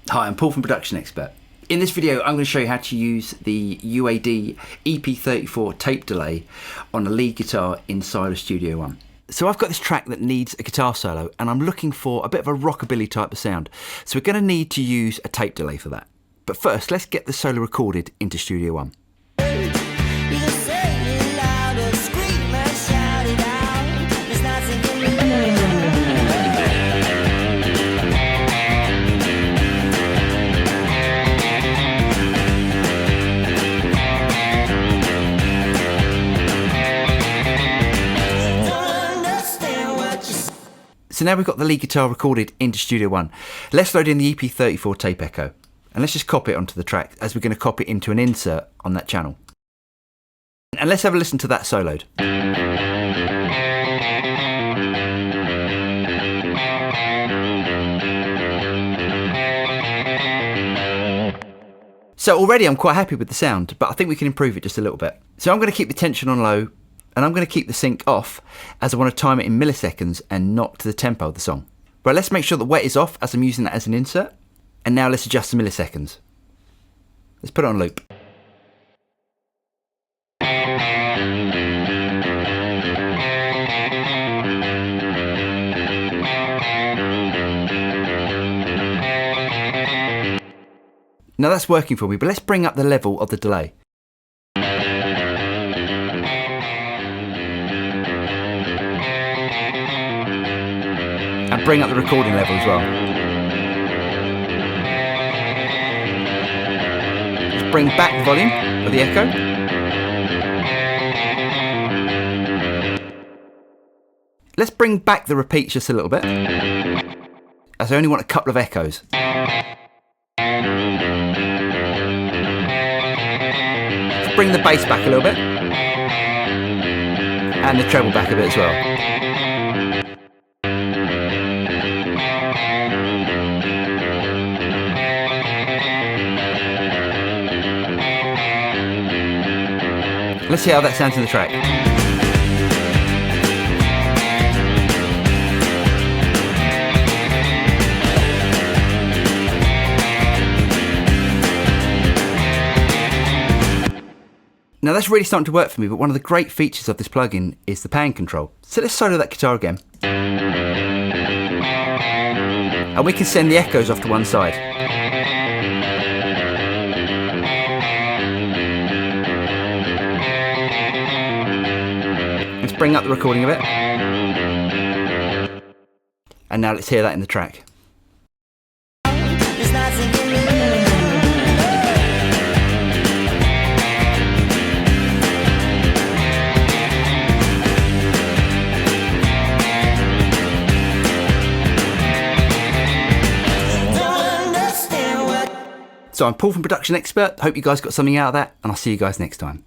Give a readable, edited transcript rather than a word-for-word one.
Hi, I'm Paul from Production Expert. In this video, I'm going to show you how to use the UAD EP34 tape delay on a lead guitar inside of Studio One. So I've got this track that needs a guitar solo and I'm looking for a bit of a rockabilly type of sound. So we're going to need to use a tape delay for that. But first, let's get the solo recorded into Studio One. So now we've got the lead guitar recorded into Studio One. Let's load in the EP34 tape echo. And let's just copy it onto the track as we're going to copy it into an insert on that channel. And let's have a listen to that soloed. So already I'm quite happy with the sound, but I think we can improve it just a little bit. So I'm going to keep the tension on low, and I'm going to keep the sync off as I want to time it in milliseconds and not to the tempo of the song. Right, let's make sure the wet is off as I'm using that as an insert. And now let's adjust the milliseconds. Let's put it on loop. Now that's working for me, but let's bring up the level of the delay. And bring up the recording level as well. Let's bring back the volume of the echo. Let's bring back the repeats just a little bit, as I only want a couple of echoes. Let's bring the bass back a little bit, and the treble back a bit as well. Let's see how that sounds in the track. Now that's really starting to work for me, but one of the great features of this plugin is the pan control. So let's solo that guitar again. And we can send the echoes off to one side. Let's bring up the recording of it. And now let's hear that in the track. So I'm Paul from Production Expert. Hope you guys got something out of that, and I'll see you guys next time.